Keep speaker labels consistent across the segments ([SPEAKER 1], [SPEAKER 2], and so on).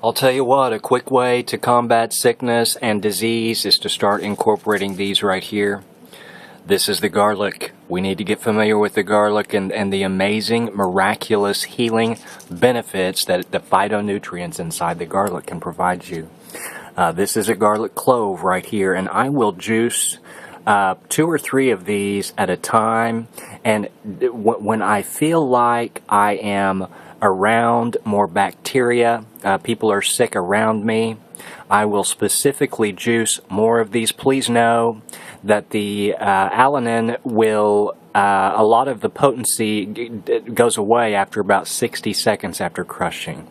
[SPEAKER 1] I'll tell you what, a quick way to combat sickness and disease is to start incorporating these right here. This is the garlic. We need to get familiar with the garlic and the amazing, miraculous healing benefits that the phytonutrients inside the garlic can provide you. This is a garlic clove right here, and I will juice 2 or 3 of these at a time. And when I feel like I am around more bacteria, people are sick around me, I will specifically juice more of these. Please know that the alanine will, a lot of the potency goes away after about 60 seconds after crushing.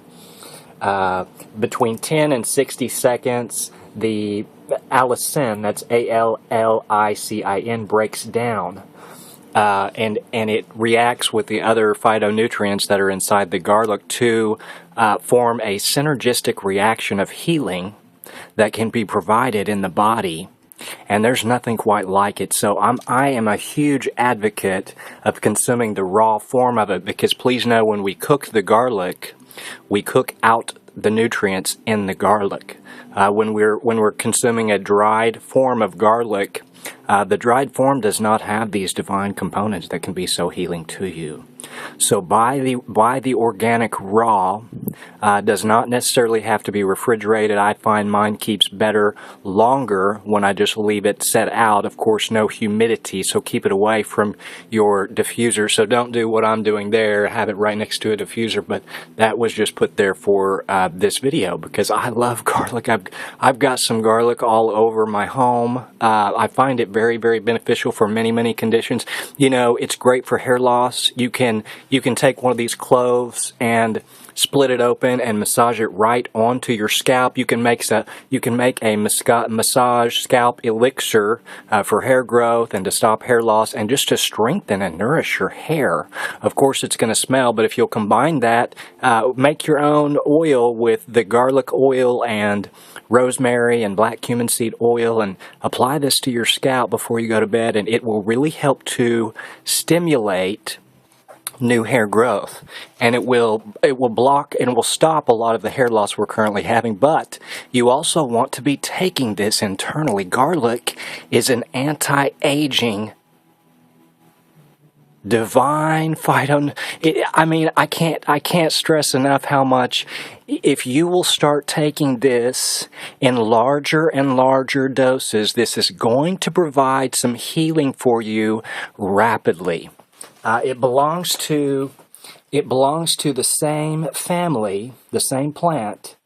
[SPEAKER 1] Between 10 and 60 seconds, the allicin, that's A-L-L-I-C-I-N, breaks down. And it reacts with the other phytonutrients that are inside the garlic to form a synergistic reaction of healing that can be provided in the body. And there's nothing quite like it. So I am a huge advocate of consuming the raw form of it, because please know, when we cook the garlic, we cook out the nutrients in the garlic. When we're consuming a dried form of garlic, the dried form does not have these divine components that can be so healing to you. So buy the organic raw. Does not necessarily have to be refrigerated. I find mine keeps better longer when I just leave it set out. Of course, no humidity, so keep it away from your diffuser. So don't do what I'm doing there, have it right next to a diffuser. But that was just put there for this video because I love garlic. I've got some garlic all over my home. I find it very, very beneficial for many, many conditions. You know, it's great for hair loss. You can take one of these cloves and split it open and massage it right onto your scalp. You can make a massage scalp elixir for hair growth and to stop hair loss and just to strengthen and nourish your hair. Of course, it's going to smell, but if you'll combine that, make your own oil with the garlic oil and rosemary and black cumin seed oil, and apply this to your scalp before you go to bed, and it will really help to stimulate new hair growth, and it will block and will stop a lot of the hair loss we're currently having. But you also want to be taking this internally. Garlic is an anti-aging divine I can't stress enough how much, if you will start taking this in larger and larger doses, this is going to provide some healing for you rapidly. It belongs to the same family, the same plant.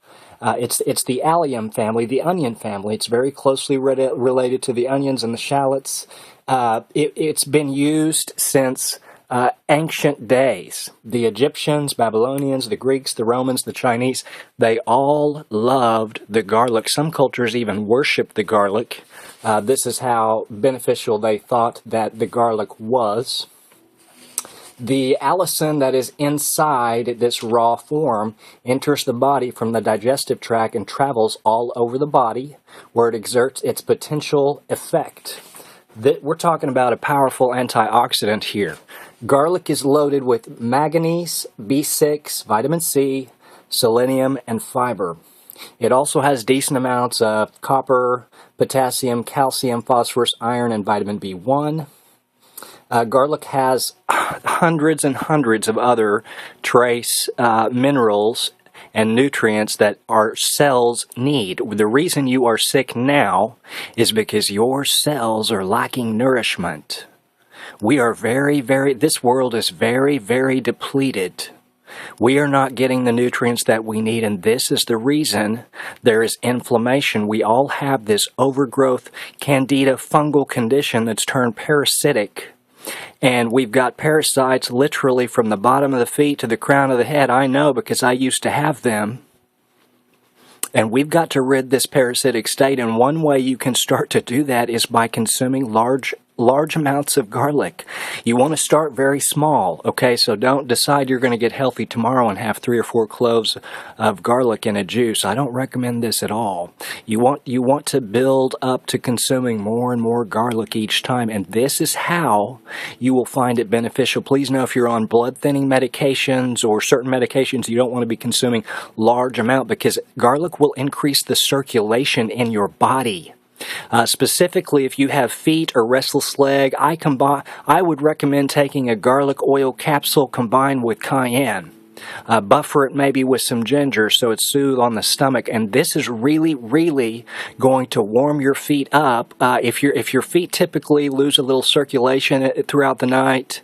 [SPEAKER 1] It's the allium family, the onion family. It's very closely related to the onions and the shallots. It's been used since ancient days. The Egyptians, Babylonians, the Greeks, the Romans, the Chinese, they all loved the garlic. Some cultures even worshiped the garlic. This is how beneficial they thought that the garlic was. The allicin that is inside this raw form enters the body from the digestive tract and travels all over the body, where it exerts its potential effect. We're talking about a powerful antioxidant here. Garlic is loaded with manganese, B6, vitamin C, selenium, and fiber. It also has decent amounts of copper, potassium, calcium, phosphorus, iron, and vitamin B1. Garlic has hundreds and hundreds of other trace minerals and nutrients that our cells need. The reason you are sick now is because your cells are lacking nourishment. We are this world is very, very depleted. We are not getting the nutrients that we need, and this is the reason there is inflammation. We all have this overgrowth candida fungal condition that's turned parasitic. And we've got parasites literally from the bottom of the feet to the crown of the head. I know because I used to have them. And we've got to rid this parasitic state. And one way you can start to do that is by consuming large large amounts of garlic. You want to start very small, okay? So don't decide you're going to get healthy tomorrow and have 3 or 4 cloves of garlic in a juice. I don't recommend this at all. You want to build up to consuming more and more garlic each time, and this is how you will find it beneficial. Please know if you're on blood thinning medications or certain medications, you don't want to be consuming large amount, because garlic will increase the circulation in your body. Specifically, if you have feet or restless leg, I would recommend taking a garlic oil capsule combined with cayenne. Buffer it maybe with some ginger so it's soothed on the stomach, and this is really, really going to warm your feet up. If your feet typically lose a little circulation throughout the night,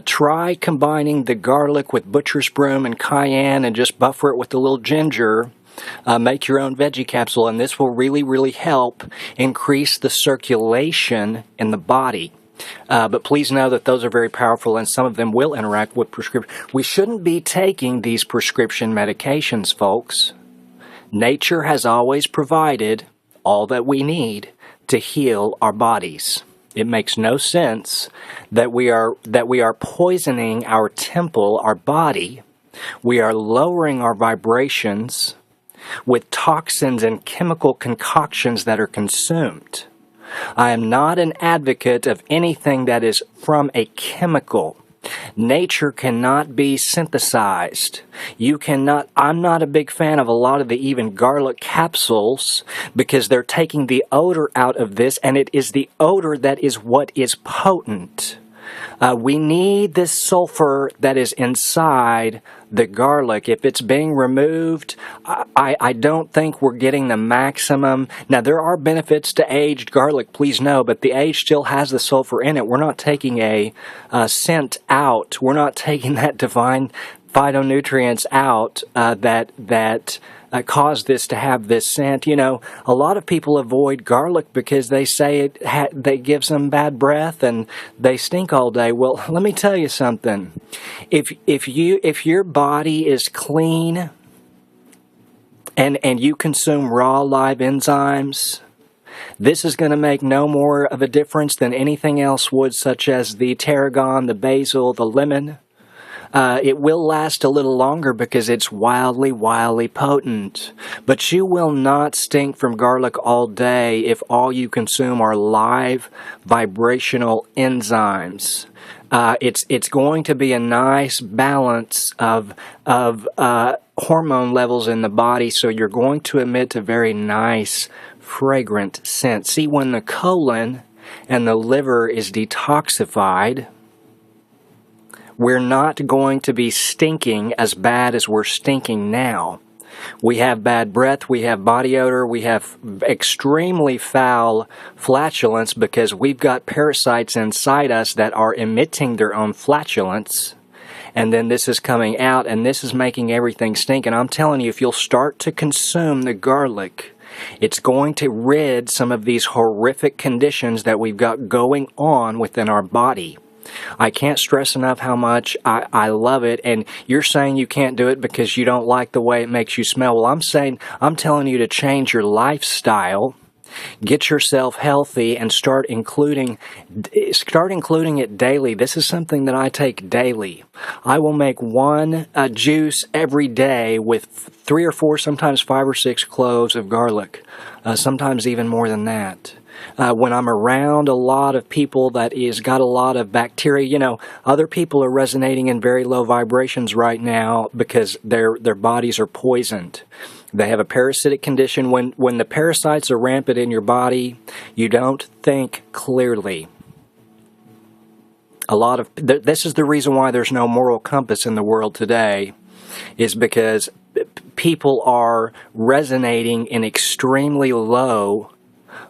[SPEAKER 1] try combining the garlic with butcher's broom and cayenne and just buffer it with a little ginger. Make your own veggie capsule, and this will really, really help increase the circulation in the body. But please know that those are very powerful, and some of them will interact with prescription. We shouldn't be taking these prescription medications, folks. Nature has always provided all that we need to heal our bodies. It makes no sense that we are poisoning our temple, our body. We are lowering our vibrations with toxins and chemical concoctions that are consumed. I am not an advocate of anything that is from a chemical. Nature cannot be synthesized. I'm not a big fan of a lot of the even garlic capsules, because they're taking the odor out of this, and it is the odor that is what is potent. We need this sulfur that is inside the garlic. If it's being removed, I don't think we're getting the maximum. Now, there are benefits to aged garlic, please know, but the aged still has the sulfur in it. We're not taking a scent out. We're not taking that divine phytonutrients out that cause this to have this scent. You know, a lot of people avoid garlic because they say it gives them bad breath and they stink all day. Well, let me tell you something. If your body is clean and you consume raw live enzymes, this is going to make no more of a difference than anything else would, such as the tarragon, the basil, the lemon. It will last a little longer because it's wildly, wildly potent. But you will not stink from garlic all day if all you consume are live vibrational enzymes. It's going to be a nice balance of hormone levels in the body, so you're going to emit a very nice, fragrant scent. See, when the colon and the liver is detoxified, we're not going to be stinking as bad as we're stinking now. We have bad breath, we have body odor, we have extremely foul flatulence because we've got parasites inside us that are emitting their own flatulence. And then this is coming out, and this is making everything stink. And I'm telling you, if you'll start to consume the garlic, it's going to rid some of these horrific conditions that we've got going on within our body. I can't stress enough how much I love it. And you're saying you can't do it because you don't like the way it makes you smell. Well, I'm telling you to change your lifestyle, get yourself healthy, and start including it daily. This is something that I take daily. I will make one juice every day with 3 or 4, sometimes 5 or 6 cloves of garlic, sometimes even more than that. When I'm around a lot of people that is got a lot of bacteria, you know, other people are resonating in very low vibrations right now because their bodies are poisoned. They have a parasitic condition. When the parasites are rampant in your body, you don't think clearly. This is the reason why there's no moral compass in the world today, is because people are resonating in extremely low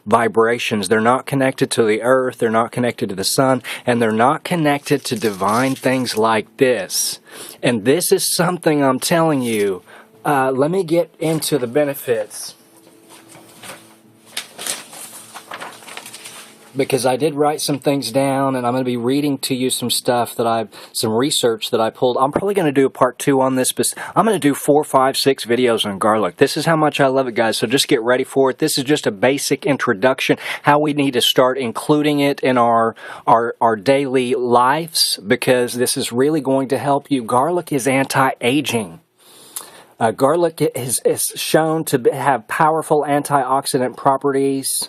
[SPEAKER 1] vibrations. They're not connected to the earth, they're not connected to the sun, and they're not connected to divine things like this. And this is something I'm telling you. Let me get into the benefits. because I did write some things down, and I'm going to be reading to you some stuff that some research that I pulled. I'm probably going to do a part 2 on this, but I'm going to do 4, 5, 6 videos on garlic. This is how much I love it, guys, so just get ready for it. This is just a basic introduction, how we need to start including it in our daily lives, because this is really going to help you. Garlic is anti-aging. Garlic is shown to have powerful antioxidant properties.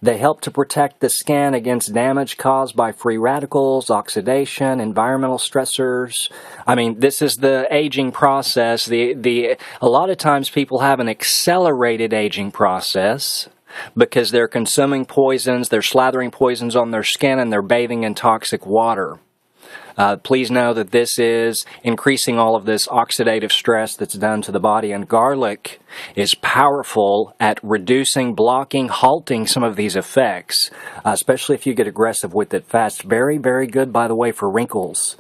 [SPEAKER 1] They help to protect the skin against damage caused by free radicals, oxidation, environmental stressors. I mean, this is the aging process. A lot of times people have an accelerated aging process because they're consuming poisons, they're slathering poisons on their skin, and they're bathing in toxic water. Please know that this is increasing all of this oxidative stress that's done to the body, and garlic is powerful at reducing, blocking, halting some of these effects, especially if you get aggressive with it fast. Very, very good, by the way, for wrinkles.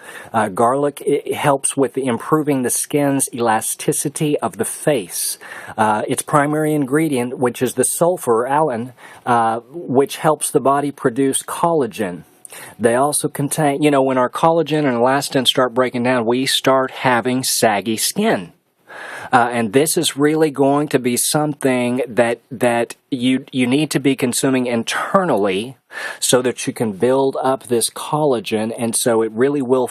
[SPEAKER 1] Garlic, it helps with improving the skin's elasticity of the face. Its primary ingredient, which is the sulfur, allicin, which helps the body produce collagen. They also contain, when our collagen and elastin start breaking down, we start having saggy skin. And this is really going to be something that you need to be consuming internally so that you can build up this collagen, and so it really will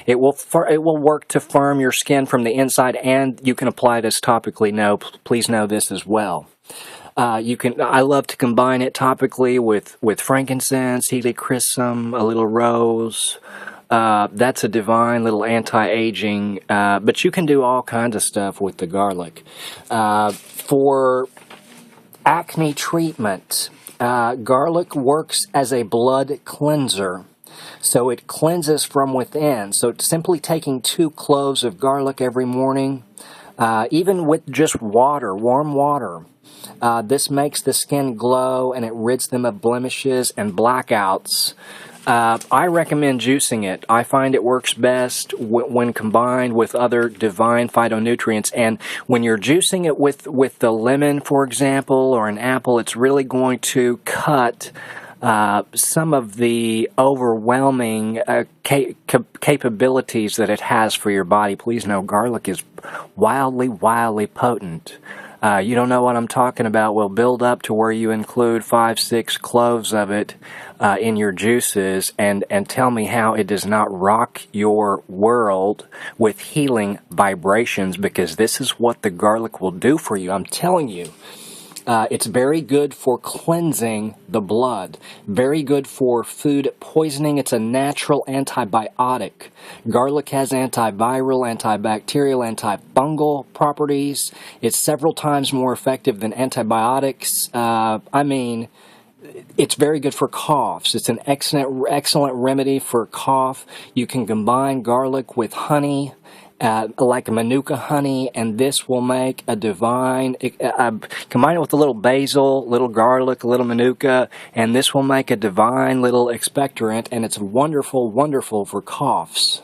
[SPEAKER 1] work to firm your skin from the inside, and you can apply this topically. Please know this as well. I love to combine it topically with frankincense, helichrysum, a little rose. That's a divine little anti-aging, but you can do all kinds of stuff with the garlic. For acne treatment, garlic works as a blood cleanser. So it cleanses from within. So simply taking 2 cloves of garlic every morning, even with just water, warm water, this makes the skin glow, and it rids them of blemishes and blackouts. I recommend juicing it. I find it works best when combined with other divine phytonutrients. And when you're juicing it with the lemon, for example, or an apple, it's really going to cut some of the overwhelming capabilities that it has for your body. Please know garlic is wildly, wildly potent. You don't know what I'm talking about. Well, build up to where you include 5, 6 cloves of it in your juices, and tell me how it does not rock your world with healing vibrations, because this is what the garlic will do for you. I'm telling you. It's very good for cleansing the blood. Very good for food poisoning. It's a natural antibiotic. Garlic has antiviral, antibacterial, antifungal properties. It's several times more effective than antibiotics. It's very good for coughs. It's an excellent remedy for cough. You can combine garlic with honey, like Manuka honey, and this will make a divine, combine it with a little basil, little garlic, a little Manuka, and this will make a divine little expectorant, and it's wonderful, wonderful for coughs.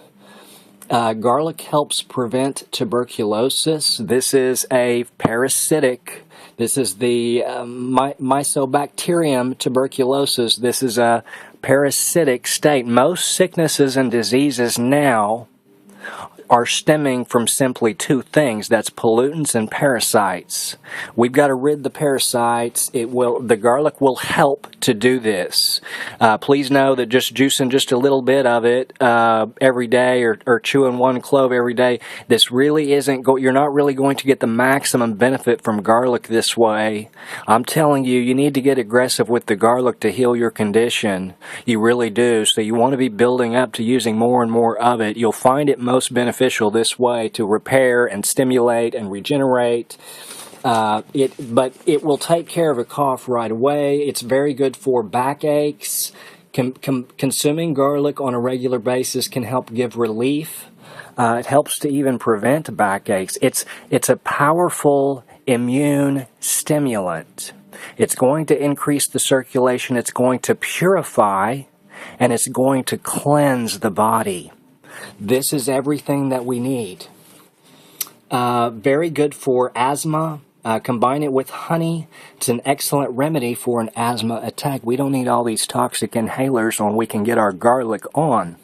[SPEAKER 1] Garlic helps prevent tuberculosis. This is a parasitic. This is the Mycobacterium tuberculosis. This is a parasitic state. Most sicknesses and diseases now are stemming from simply 2 things. That's pollutants and parasites. We've got to rid the parasites. The garlic will help to do this. Please know that just juicing just a little bit of it every day, or chewing 1 clove every day, this really isn't. You're not really going to get the maximum benefit from garlic this way. I'm telling you, you need to get aggressive with the garlic to heal your condition. You really do. So you want to be building up to using more and more of it. You'll find it most beneficial this way to repair and stimulate and regenerate. But it will take care of a cough right away. It's very good for backaches. Consuming garlic on a regular basis can help give relief. It helps to even prevent backaches. It's a powerful immune stimulant. It's going to increase the circulation. It's going to purify, and it's going to cleanse the body. This is everything that we need. Very good for asthma. Combine it with honey. It's an excellent remedy for an asthma attack. We don't need all these toxic inhalers when we can get our garlic on.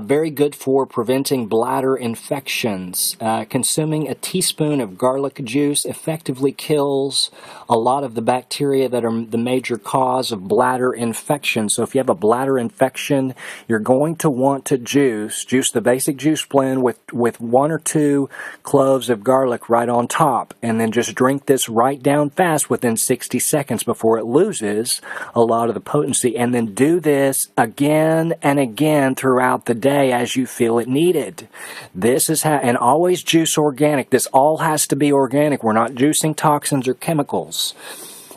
[SPEAKER 1] Very good for preventing bladder infections. Consuming a teaspoon of garlic juice effectively kills a lot of the bacteria that are the major cause of bladder infection. So if you have a bladder infection, you're going to want to juice the basic juice blend with 1 or 2 cloves of garlic right on top. And then just drink this right down fast within 60 seconds before it loses a lot of the potency. And then do this again and again throughout the day as you feel it needed. This is how, and always juice organic. This all has to be organic. We're not juicing toxins or chemicals.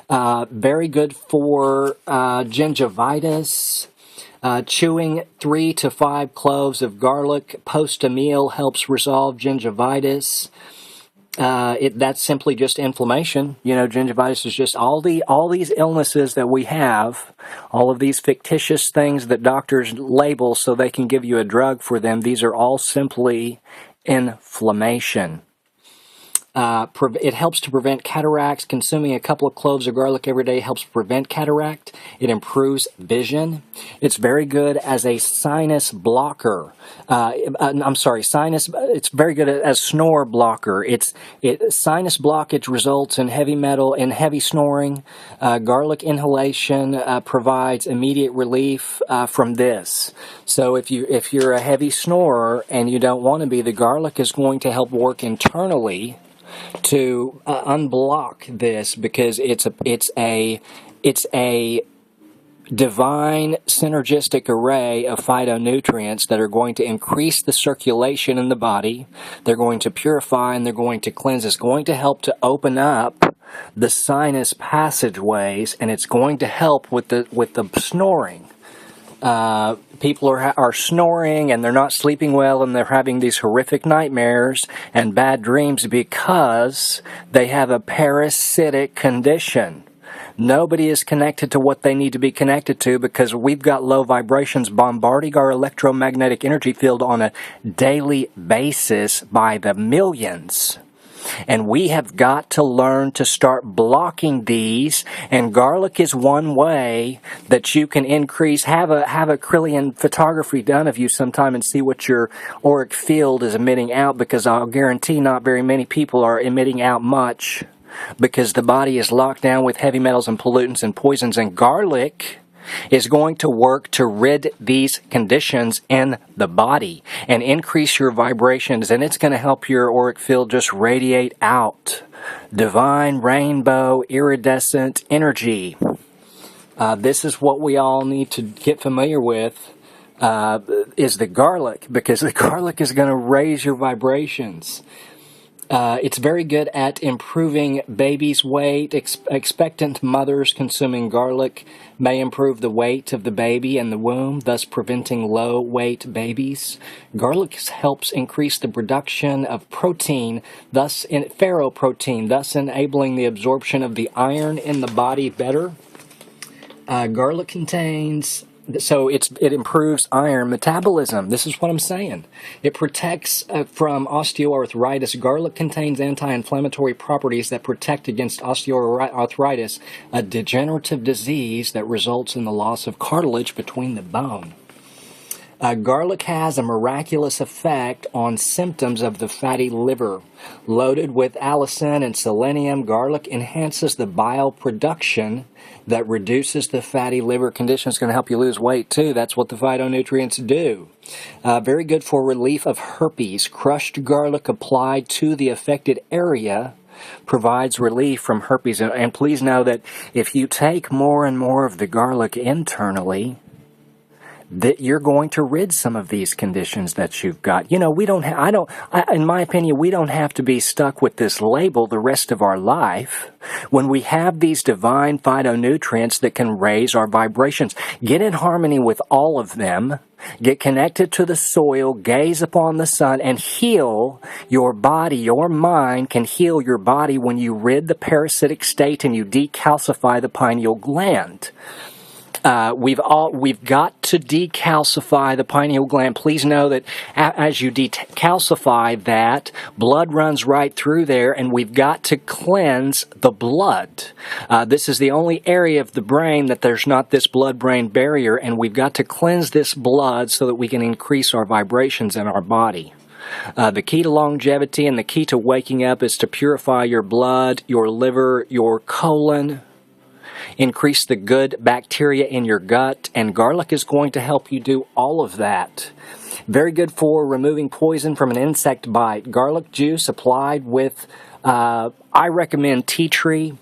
[SPEAKER 1] Very good for gingivitis. Chewing 3 to 5 cloves of garlic post a meal helps resolve gingivitis. That's simply just inflammation. You know, gingivitis is just all these illnesses that we have, all of these fictitious things that doctors label so they can give you a drug for them. These are all simply inflammation. It helps to prevent cataracts. Consuming a couple of cloves of garlic every day helps prevent cataract. It improves vision. It's very good as a sinus blocker. It's very good as snore blocker. Sinus blockage results in heavy snoring. Garlic inhalation provides immediate relief from this. So if you're a heavy snorer and you don't want to be, the garlic is going to help work internally to unblock this, because it's a divine synergistic array of phytonutrients that are going to increase the circulation in the body. They're going to purify and they're going to cleanse. It's going to help to open up the sinus passageways, and it's going to help with the snoring. People are snoring and they're not sleeping well, and they're having these horrific nightmares and bad dreams because they have a parasitic condition. Nobody is connected to what they need to be connected to, because we've got low vibrations bombarding our electromagnetic energy field on a daily basis by the millions. And we have got to learn to start blocking these, and garlic is one way that you can increase. Have a Kirlian photography done of you sometime and see what your auric field is emitting out, because I'll guarantee not very many people are emitting out much, because the body is locked down with heavy metals and pollutants and poisons, and garlic is going to work to rid these conditions in the body and increase your vibrations, and it's going to help your auric field just radiate out divine, rainbow, iridescent energy. This is what we all need to get familiar with, is the garlic, because the garlic is going to raise your vibrations. It's very good at improving baby's weight. Expectant mothers consuming garlic may improve the weight of the baby in the womb, thus preventing low-weight babies. Garlic helps increase the production of protein, thus ferroprotein, thus enabling the absorption of the iron in the body better. Garlic contains... So it improves iron metabolism. This is what I'm saying. It protects from osteoarthritis. Garlic contains anti-inflammatory properties that protect against osteoarthritis, a degenerative disease that results in the loss of cartilage between the bone. Garlic has a miraculous effect on symptoms of the fatty liver. Loaded with allicin and selenium, garlic enhances the bile production that reduces the fatty liver condition. It's going to help you lose weight too. That's what the phytonutrients do. Very good for relief of herpes. Crushed garlic applied to the affected area provides relief from herpes. And please know that if you take more and more of the garlic internally, that you're going to rid some of these conditions that you've got. You know, in my opinion, we don't have to be stuck with this label the rest of our life when we have these divine phytonutrients that can raise our vibrations. Get in harmony with all of them. Get connected to the soil, gaze upon the sun, and heal your body. Your mind can heal your body when you rid the parasitic state and you decalcify the pineal gland. We've got to decalcify the pineal gland. Please know that as you decalcify that, blood runs right through there, and we've got to cleanse the blood. This is the only area of the brain that there's not this blood-brain barrier, and we've got to cleanse this blood so that we can increase our vibrations in our body. The key to longevity and the key to waking up is to purify your blood, your liver, your colon, increase the good bacteria in your gut, and garlic is going to help you do all of that. Very good for removing poison from an insect bite. Garlic juice applied with, I recommend tea tree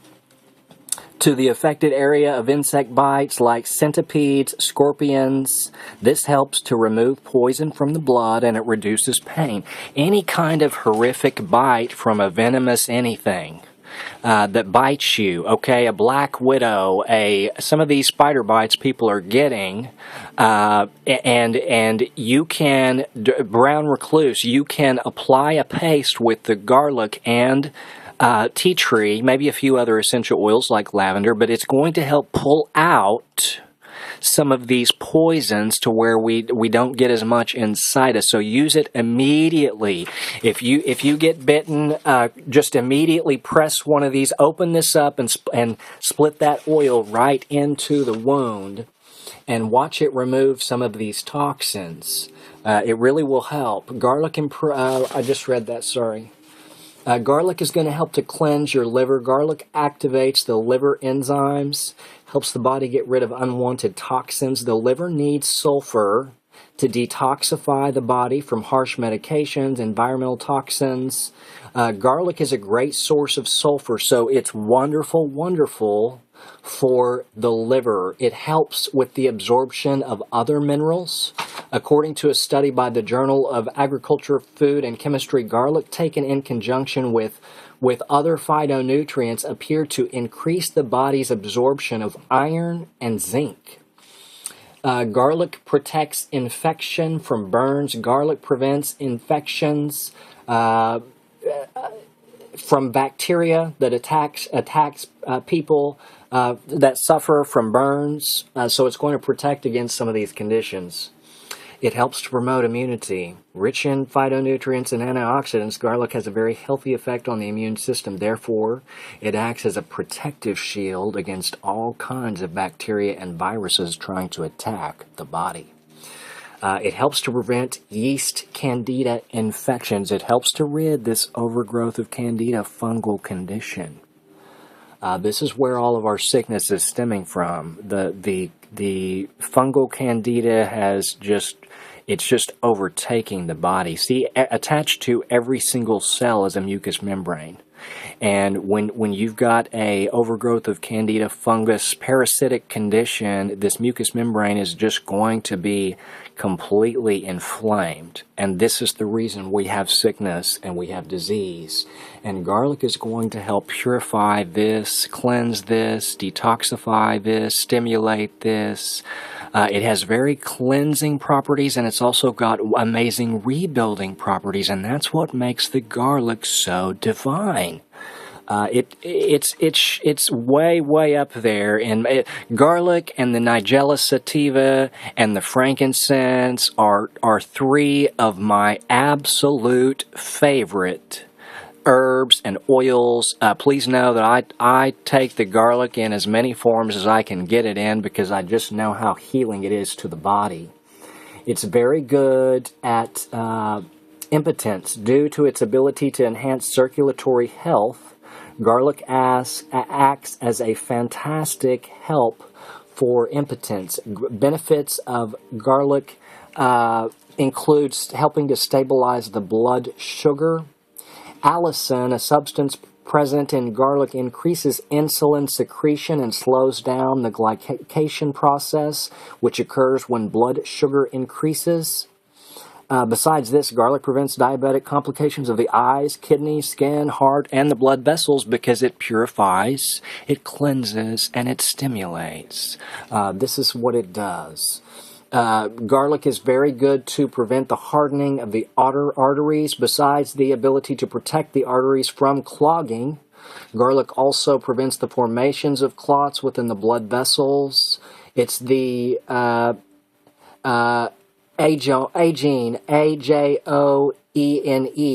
[SPEAKER 1] to the affected area of insect bites like centipedes, scorpions. This helps to remove poison from the blood and it reduces pain. Any kind of horrific bite from a venomous anything that bites you, okay, a black widow, some of these spider bites people are getting, and you can, brown recluse, you can apply a paste with the garlic and tea tree, maybe a few other essential oils like lavender, but it's going to help pull out some of these poisons to where we don't get as much inside us. So use it immediately. If you get bitten, just immediately press one of these, open this up and split that oil right into the wound and watch it remove some of these toxins. It really will help. Garlic and I just read that, sorry. Garlic is going to help to cleanse your liver. Garlic activates the liver enzymes, helps the body get rid of unwanted toxins. The liver needs sulfur to detoxify the body from harsh medications, environmental toxins. Garlic is a great source of sulfur, so it's wonderful, wonderful for the liver. It helps with the absorption of other minerals. According to a study by the Journal of Agriculture, Food, and Chemistry, garlic taken in conjunction with other phytonutrients appear to increase the body's absorption of iron and zinc. Garlic protects infection from burns. Garlic prevents infections from bacteria that attacks people that suffer from burns. So it's going to protect against some of these conditions. It helps to promote immunity. Rich in phytonutrients and antioxidants, garlic has a very healthy effect on the immune system. Therefore, it acts as a protective shield against all kinds of bacteria and viruses trying to attack the body. It helps to prevent yeast candida infections. It helps to rid this overgrowth of candida fungal condition. This is where all of our sickness is stemming from. The fungal candida has it's just overtaking the body. See, attached to every single cell is a mucous membrane. And when you've got a overgrowth of candida fungus parasitic condition, this mucous membrane is just going to be completely inflamed. And this is the reason we have sickness and we have disease. And garlic is going to help purify this, cleanse this, detoxify this, stimulate this. It has very cleansing properties, and it's also got amazing rebuilding properties, and that's what makes the garlic so divine. It's way up there, and garlic and the Nigella sativa and the frankincense are three of my absolute favorite herbs and oils. Please know that I take the garlic in as many forms as I can get it in because I just know how healing it is to the body. It's very good at impotence due to its ability to enhance circulatory health. Garlic acts as a fantastic help for impotence. Benefits of garlic includes helping to stabilize the blood sugar. Allicin, a substance present in garlic, increases insulin secretion and slows down the glycation process, which occurs when blood sugar increases. Besides this, garlic prevents diabetic complications of the eyes, kidneys, skin, heart, and the blood vessels because it purifies, it cleanses, and it stimulates. This is what it does. Garlic is very good to prevent the hardening of the arteries. Besides the ability to protect the arteries from clogging, Garlic also prevents the formations of clots within the blood vessels. It's the agene, A-J-O-E-N-E,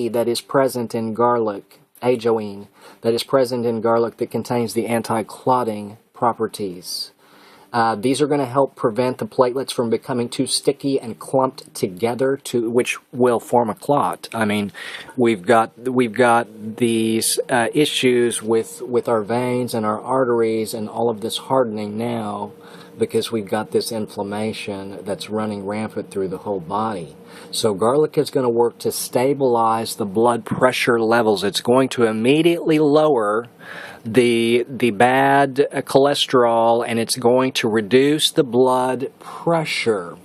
[SPEAKER 1] that is present in garlic, ajoine, that is present in garlic that contains the anti-clotting properties. These are going to help prevent the platelets from becoming too sticky and clumped together, which will form a clot. I mean, we've got these issues with our veins and our arteries and all of this hardening now because we've got this inflammation that's running rampant through the whole body. So garlic is going to work to stabilize the blood pressure levels. It's going to immediately lower the bad cholesterol, and it's going to reduce the blood pressure.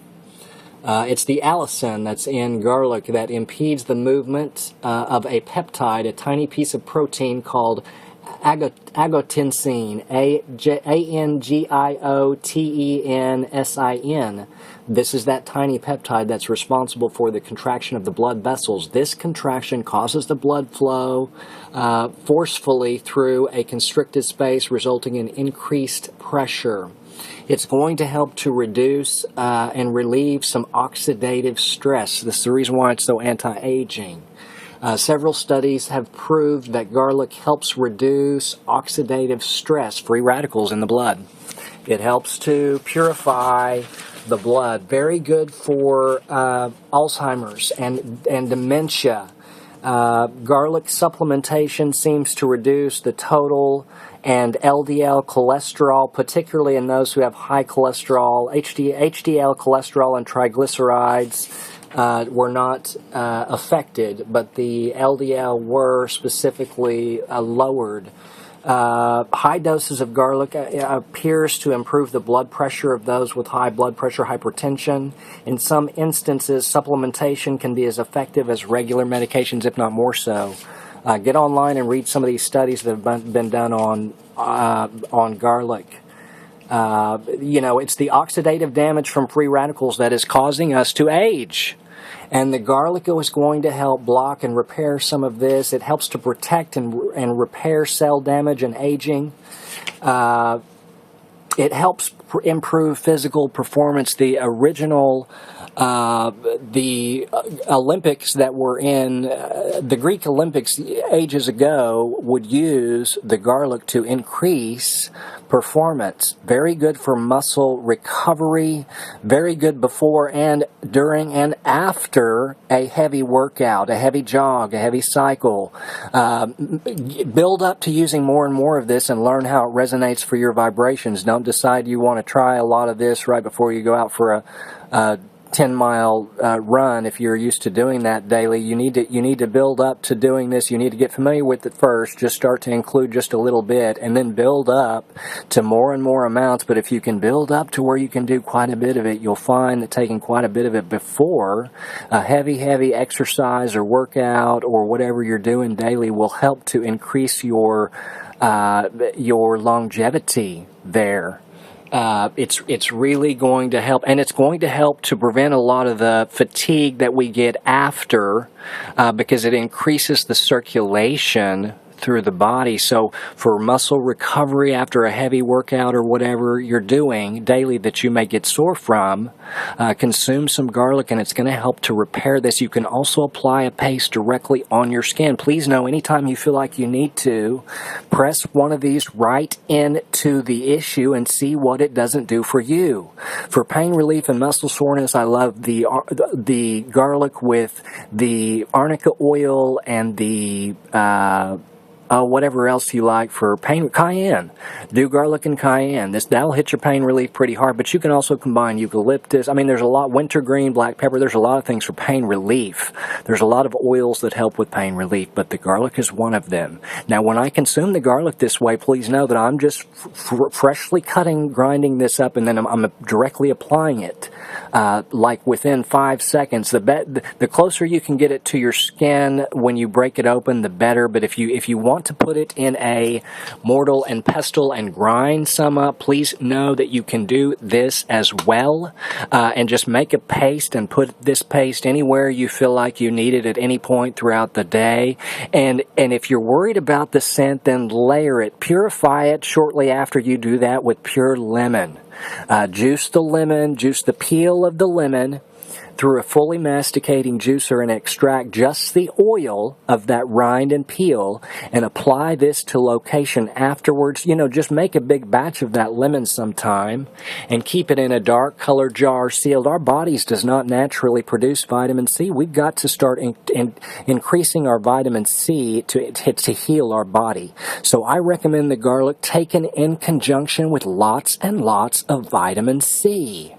[SPEAKER 1] It's the allicin that's in garlic that impedes the movement of a peptide, a tiny piece of protein called angiotensin, A-N-G-I-O-T-E-N-S-I-N. This is that tiny peptide that's responsible for the contraction of the blood vessels. This contraction causes the blood flow forcefully through a constricted space, resulting in increased pressure. It's going to help to reduce and relieve some oxidative stress. This is the reason why it's so anti-aging. Several studies have proved that garlic helps reduce oxidative stress, free radicals in the blood. It helps to purify the blood. Very good for Alzheimer's and dementia. Garlic supplementation seems to reduce the total and LDL cholesterol, particularly in those who have high cholesterol. HDL cholesterol and triglycerides were not affected, but the LDL were specifically lowered. High doses of garlic appears to improve the blood pressure of those with high blood pressure, hypertension. In some instances, supplementation can be as effective as regular medications, if not more so. Get online and read some of these studies that have been done on garlic. It's the oxidative damage from free radicals that is causing us to age. And the garlic is going to help block and repair some of this. It helps to protect and repair cell damage and aging. It helps improve physical performance. The original the Olympics that were in the Greek Olympics ages ago would use the garlic to increase performance. Very good for muscle recovery, very good before and during and after a heavy workout, a heavy jog, a heavy cycle. Build up to using more and more of this and learn how it resonates for your vibrations. Don't decide you want to try a lot of this right before you go out for a 10-mile run. If you're used to doing that daily, you need to build up to doing this. You need to get familiar with it first. Just start to include just a little bit, and then build up to more and more amounts. But if you can build up to where you can do quite a bit of it, you'll find that taking quite a bit of it before a heavy exercise or workout or whatever you're doing daily will help to increase your longevity there. It's really going to help, and it's going to help to prevent a lot of the fatigue that we get after, because it increases the circulation through the body. So for muscle recovery after a heavy workout or whatever you're doing daily that you may get sore from, consume some garlic, and it's going to help to repair this. You can also apply a paste directly on your skin. Please know, anytime you feel like you need to, press one of these right into the issue and see what it doesn't do for you. For pain relief and muscle soreness, I love the garlic with the arnica oil and the whatever else you like for pain. Cayenne. Do garlic and cayenne. That'll hit your pain relief pretty hard, but you can also combine eucalyptus. I mean, there's a lot, wintergreen, black pepper, there's a lot of things for pain relief. There's a lot of oils that help with pain relief, but the garlic is one of them. Now, when I consume the garlic this way, please know that I'm just freshly grinding this up, and then I'm directly applying it, like within 5 seconds. The closer you can get it to your skin when you break it open, the better, but if you want want to put it in a mortar and pestle and grind some up, please know that you can do this as well. And just make a paste and put this paste anywhere you feel like you need it at any point throughout the day. And if you're worried about the scent, then layer it. Purify it shortly after you do that with pure lemon. Juice the lemon, juice the peel of the lemon through a fully masticating juicer and extract just the oil of that rind and peel and apply this to location afterwards. You know, just make a big batch of that lemon sometime and keep it in a dark colored jar sealed. Our bodies does not naturally produce vitamin C. We've got to start increasing our vitamin C to heal our body. So I recommend the garlic taken in conjunction with lots and lots of vitamin C.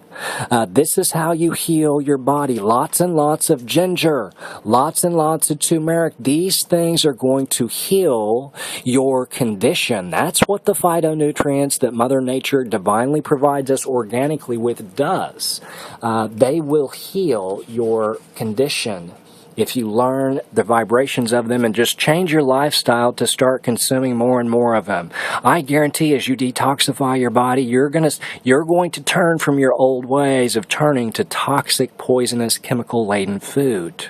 [SPEAKER 1] This is how you heal your body. Lots and lots of ginger, lots and lots of turmeric. These things are going to heal your condition. That's what the phytonutrients that Mother Nature divinely provides us organically with does. They will heal your condition if you learn the vibrations of them and just change your lifestyle to start consuming more and more of them. I guarantee as you detoxify your body, you're going to turn from your old ways of turning to toxic, poisonous, chemical-laden food.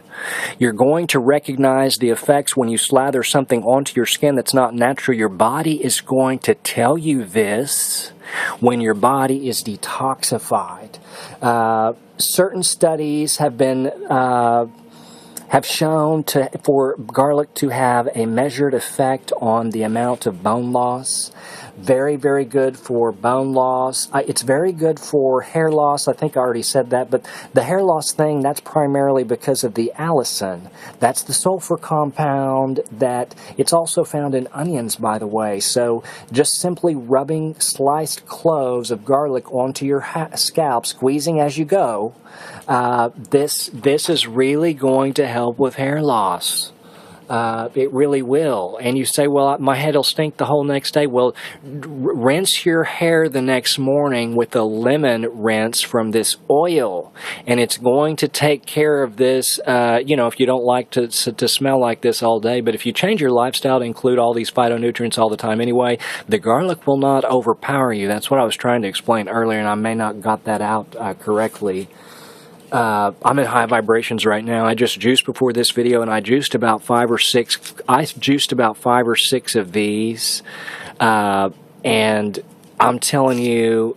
[SPEAKER 1] You're going to recognize the effects when you slather something onto your skin that's not natural. Your body is going to tell you this when your body is detoxified. Certain studies have shown for garlic to have a measured effect on the amount of bone loss. Very, very good for bone loss. It's very good for hair loss. I think I already said that. But the hair loss thing, that's primarily because of the allicin. That's the sulfur compound that it's also found in onions, by the way. So just simply rubbing sliced cloves of garlic onto your scalp, squeezing as you go, this is really going to help with hair loss. It really will. And you say, well, my head will stink the whole next day. Well, rinse your hair the next morning with a lemon rinse from this oil. And it's going to take care of this, if you don't like to smell like this all day. But if you change your lifestyle to include all these phytonutrients all the time anyway, the garlic will not overpower you. That's what I was trying to explain earlier, and I may not got that out correctly. I'm in high vibrations right now. I just juiced before this video, and I juiced about 5 or 6. I juiced about 5 or 6 of these, and I'm telling you,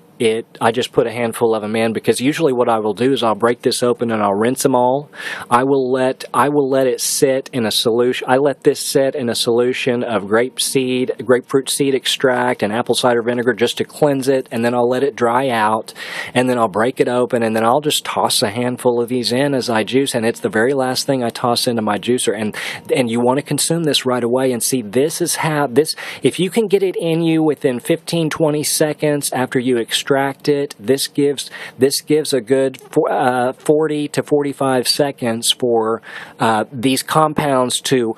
[SPEAKER 1] I just put a handful of them in, because usually what I will do is I'll break this open and I'll rinse them all. I will let it sit in a solution. I let this sit in a solution of grapefruit seed extract and apple cider vinegar just to cleanse it, and then I'll let it dry out, and then I'll break it open, and then I'll just toss a handful of these in as I juice, and it's the very last thing I toss into my juicer. And you want to consume this right away. And see, this is how if you can get it in you within 15-20 seconds after you extract it, this gives a good 40 to 45 seconds for these compounds to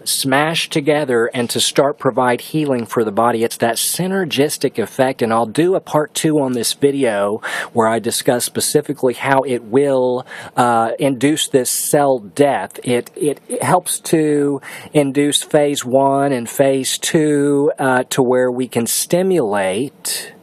[SPEAKER 1] smash together and to start provide healing for the body. It's that synergistic effect, and I'll do a part 2 on this video where I discuss specifically how it will induce this cell death. It helps to induce phase 1 and phase 2 to where we can stimulate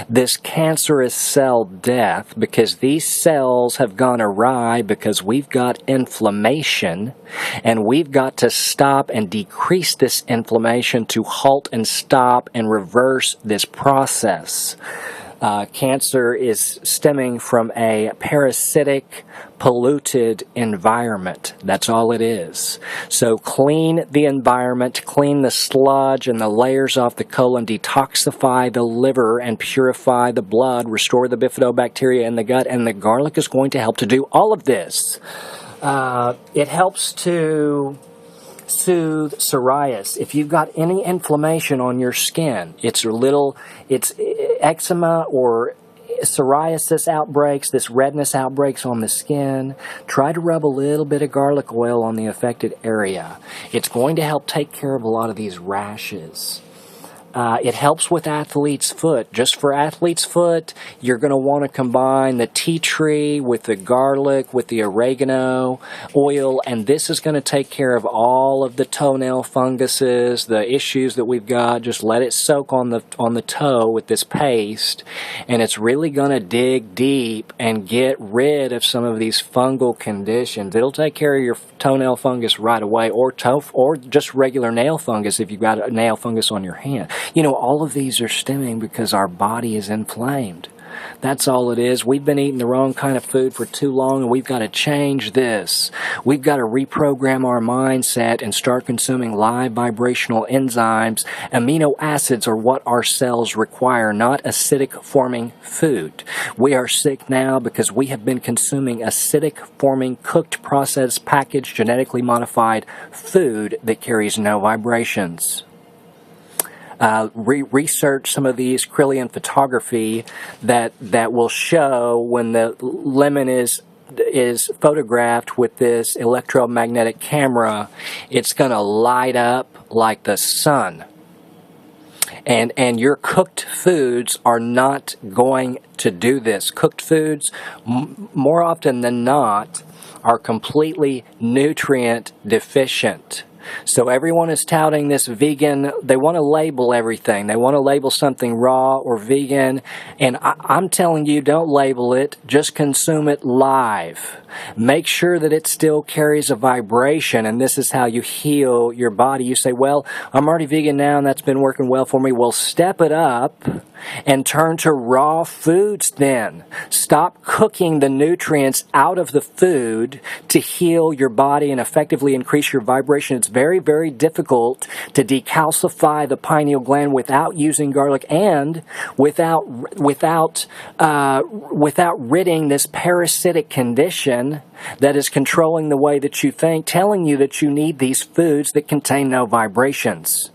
[SPEAKER 1] this cancerous cell death, because these cells have gone awry because we've got inflammation, and we've got to stop and decrease this inflammation to halt and stop and reverse this process. Cancer is stemming from a parasitic, polluted environment. That's all it is. So clean the environment, clean the sludge and the layers off the colon, detoxify the liver and purify the blood, restore the bifidobacteria in the gut, and the garlic is going to help to do all of this. It helps to soothe psoriasis. If you've got any inflammation on your skin, it's eczema or psoriasis outbreaks, this redness outbreaks on the skin, try to rub a little bit of garlic oil on the affected area. It's going to help take care of a lot of these rashes. It helps with athlete's foot. Just for athlete's foot, you're going to want to combine the tea tree with the garlic, with the oregano oil, and this is going to take care of all of the toenail funguses, the issues that we've got. Just let it soak on the toe with this paste, and it's really going to dig deep and get rid of some of these fungal conditions. It'll take care of your toenail fungus right away, or just regular nail fungus if you've got a nail fungus on your hand. You know, all of these are stemming because our body is inflamed. That's all it is. We've been eating the wrong kind of food for too long, and we've got to change this. We've got to reprogram our mindset and start consuming live vibrational enzymes. Amino acids are what our cells require, not acidic-forming food. We are sick now because we have been consuming acidic-forming, cooked, processed, packaged, genetically modified food that carries no vibrations. Research some of these Kirlian photography that will show when the lemon is photographed with this electromagnetic camera, it's going to light up like the sun. And your cooked foods are not going to do this. Cooked foods, more often than not, are completely nutrient deficient. So everyone is touting this vegan. They want to label everything. They want to label something raw or vegan. And I'm telling you, don't label it. Just consume it live. Make sure that it still carries a vibration. And this is how you heal your body. You say, well, I'm already vegan now and that's been working well for me. Well, step it up and turn to raw foods then. Stop cooking the nutrients out of the food to heal your body and effectively increase your vibration. It's very, very difficult to decalcify the pineal gland without using garlic and without ridding this parasitic condition that is controlling the way that you think, telling you that you need these foods that contain no vibrations.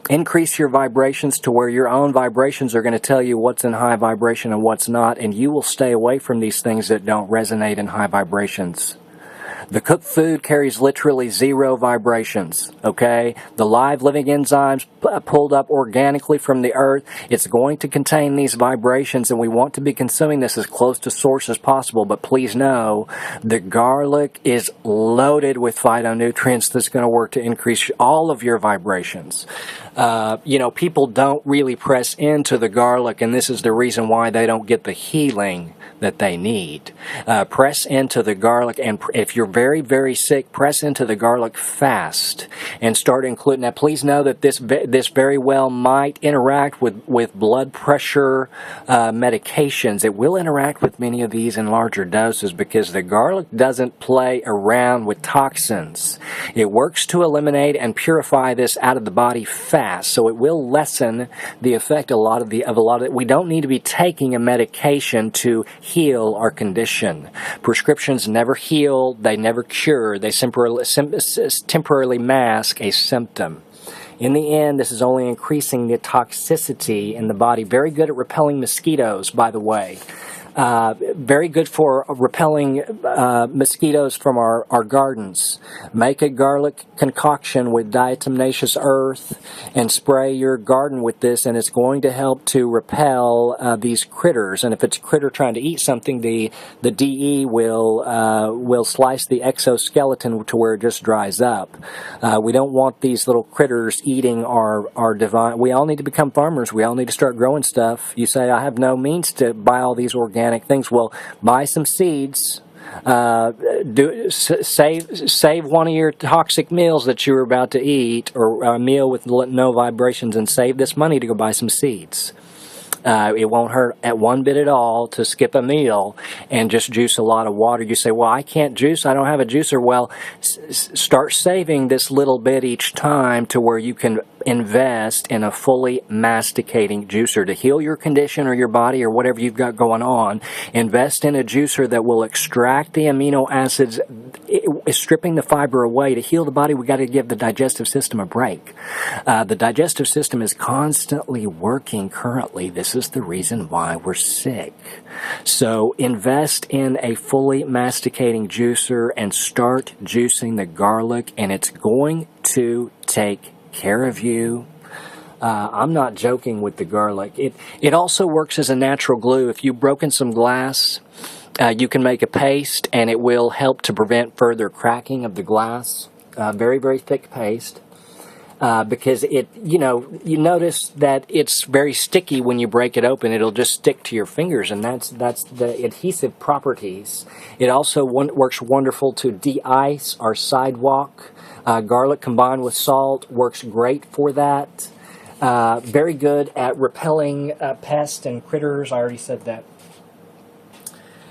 [SPEAKER 1] Increase your vibrations to where your own vibrations are going to tell you what's in high vibration and what's not, and you will stay away from these things that don't resonate in high vibrations. The cooked food carries literally zero vibrations, okay? The live living enzymes pulled up organically from the earth, it's going to contain these vibrations, and we want to be consuming this as close to source as possible. But please know, the garlic is loaded with phytonutrients that's going to work to increase all of your vibrations. People don't really press into the garlic, and this is the reason why they don't get the healing that they need. Press into the garlic, and if you're very, very sick, press into the garlic fast and start including. Now, please know that this very well might interact with blood pressure medications. It will interact with many of these in larger doses because the garlic doesn't play around with toxins. It works to eliminate and purify this out of the body fast, so it will lessen the effect of a lot of it. We don't need to be taking a medication to heal our condition. Prescriptions never heal, they never cure, they temporarily mask a symptom. In the end, this is only increasing the toxicity in the body. Very good at repelling mosquitoes, by the way. Very good for repelling mosquitoes from our gardens. Make a garlic concoction with diatomaceous earth and spray your garden with this, and it's going to help to repel these critters. And if it's a critter trying to eat something, the DE will slice the exoskeleton to where it just dries up. We don't want these little critters eating our divine. We all need to become farmers. We all need to start growing stuff. You say, I have no means to buy all these organic things. Well, buy some seeds. Save one of your toxic meals that you were about to eat, or a meal with no vibrations, and save this money to go buy some seeds. It won't hurt at one bit at all to skip a meal and just juice a lot of water. You say, well, I can't juice. I don't have a juicer. Well, start saving this little bit each time to where you can invest in a fully masticating juicer to heal your condition or your body or whatever you've got going on. Invest in a juicer that will extract the amino acids, stripping the fiber away. To heal the body, we got to give the digestive system a break. The digestive system is constantly working currently. This is the reason why we're sick. So invest in a fully masticating juicer and start juicing the garlic, and it's going to take care of you. I'm not joking with the garlic. It also works as a natural glue. If you've broken some glass, you can make a paste, and it will help to prevent further cracking of the glass. Very, very thick paste. Because you notice that it's very sticky when you break it open. It'll just stick to your fingers, and that's the adhesive properties. It also works wonderful to de-ice our sidewalk. Garlic combined with salt works great for that. Very good at repelling pests and critters. I already said that.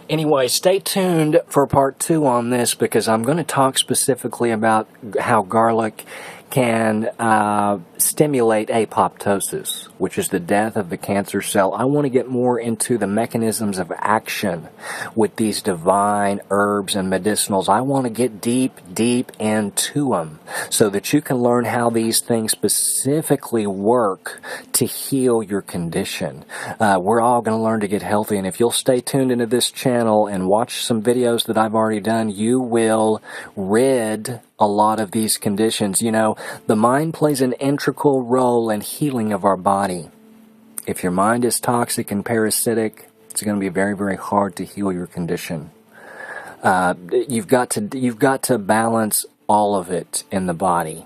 [SPEAKER 1] Anyway, stay tuned for part 2 on this, because I'm going to talk specifically about how garlic can stimulate apoptosis, which is the death of the cancer cell. I want to get more into the mechanisms of action with these divine herbs and medicinals. I want to get deep into them so that you can learn how these things specifically work to heal your condition. We're all going to learn to get healthy, and if you'll stay tuned into this channel and watch some videos that I've already done, you will rid a lot of these conditions. You know, the mind plays an integral role in healing of our body. If your mind is toxic and parasitic, it's going to be very, very hard to heal your condition. You've got to balance all of it in the body.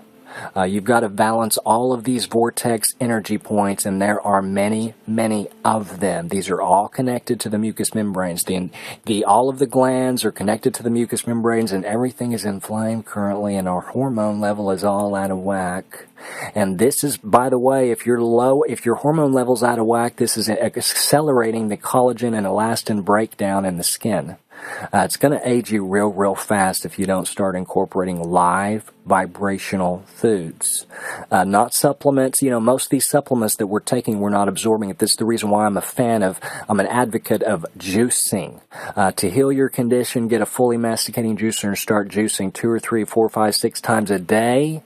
[SPEAKER 1] You've got to balance all of these vortex energy points, and there are many, many of them. These are all connected to the mucous membranes. All of the glands are connected to the mucous membranes, and everything is inflamed currently, and our hormone level is all out of whack. And this is, by the way, if your hormone level's out of whack, this is accelerating the collagen and elastin breakdown in the skin. It's going to age you real fast if you don't start incorporating live vibrational foods. Not supplements. You know, most of these supplements that we're taking, we're not absorbing it. This is the reason why I'm an advocate of juicing. To heal your condition, get a fully masticating juicer and start juicing 2 or 3, 4, 5, 6 times a day.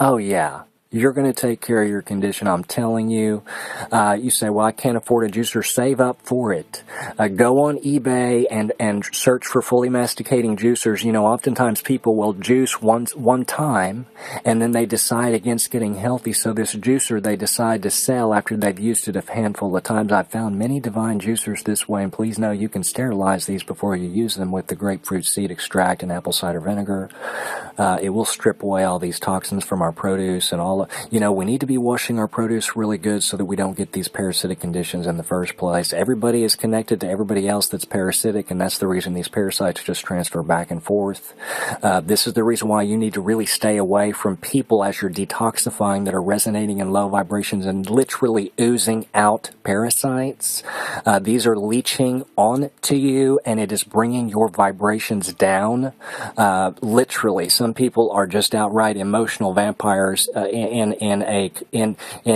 [SPEAKER 1] Oh yeah. You're going to take care of your condition, I'm telling you. You say, well, I can't afford a juicer. Save up for it. Go on eBay and search for fully masticating juicers. You know, oftentimes people will juice one time, and then they decide against getting healthy. So this juicer they decide to sell after they've used it a handful of times. I've found many divine juicers this way, and please know you can sterilize these before you use them with the grapefruit seed extract and apple cider vinegar. It will strip away all these toxins from our produce and all. You know, we need to be washing our produce really good so that we don't get these parasitic conditions in the first place. Everybody is connected to everybody else that's parasitic, and that's the reason these parasites just transfer back and forth. This is the reason why you need to really stay away from people as you're detoxifying that are resonating in low vibrations and literally oozing out parasites. These are leaching onto you, and it is bringing your vibrations down. Literally, some people are just outright emotional vampires in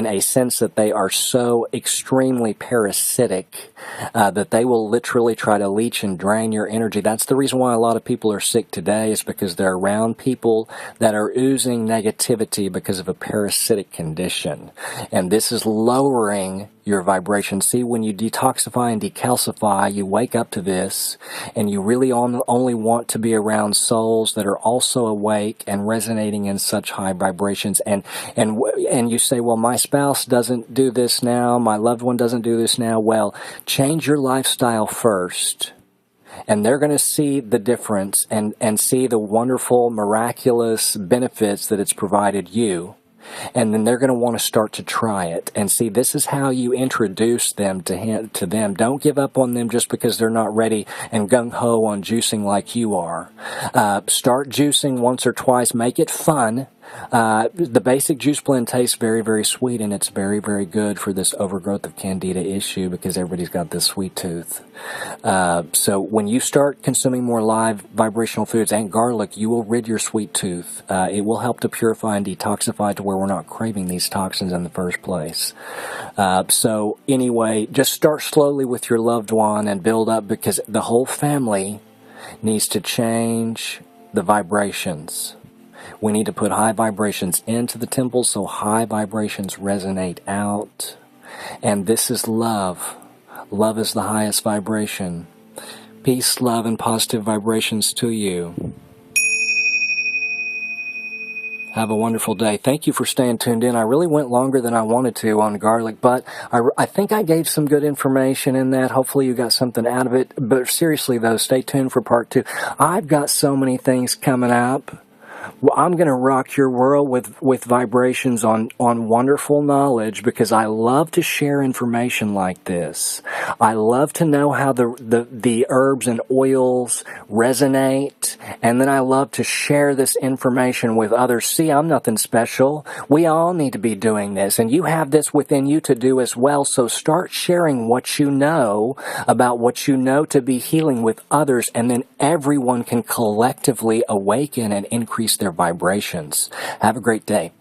[SPEAKER 1] a sense that they are so extremely parasitic that they will literally try to leech and drain your energy. That's the reason why a lot of people are sick today, is because they're around people that are oozing negativity because of a parasitic condition. And this is lowering your vibration. See, when you detoxify and decalcify, you wake up to this, and you really only want to be around souls that are also awake and resonating in such high vibrations. And you say, well, my spouse doesn't do this now, my loved one doesn't do this now. Well, change your lifestyle first, and they're going to see the difference and see the wonderful, miraculous benefits that it's provided you. And then they're going to want to start to try it. And see, this is how you introduce them to them. Don't give up on them just because they're not ready and gung-ho on juicing like you are. Start juicing once or twice. Make it fun. The basic juice blend tastes very, very sweet, and it's very, very good for this overgrowth of candida issue because everybody's got this sweet tooth. So when you start consuming more live vibrational foods and garlic, you will rid your sweet tooth. It will help to purify and detoxify to where we're not craving these toxins in the first place. So anyway, just start slowly with your loved one and build up, because the whole family needs to change the vibrations. We need to put high vibrations into the temple so high vibrations resonate out. And this is love. Love is the highest vibration. Peace, love, and positive vibrations to you. Have a wonderful day. Thank you for staying tuned in. I really went longer than I wanted to on garlic, but I think I gave some good information in that. Hopefully you got something out of it. But seriously, though, stay tuned for part 2. I've got so many things coming up. Well, I'm going to rock your world with vibrations on wonderful knowledge, because I love to share information like this. I love to know how the herbs and oils resonate, and then I love to share this information with others. See, I'm nothing special. We all need to be doing this, and you have this within you to do as well. So start sharing what you know about what you know to be healing with others, and then everyone can collectively awaken and increase their vibrations. Have a great day.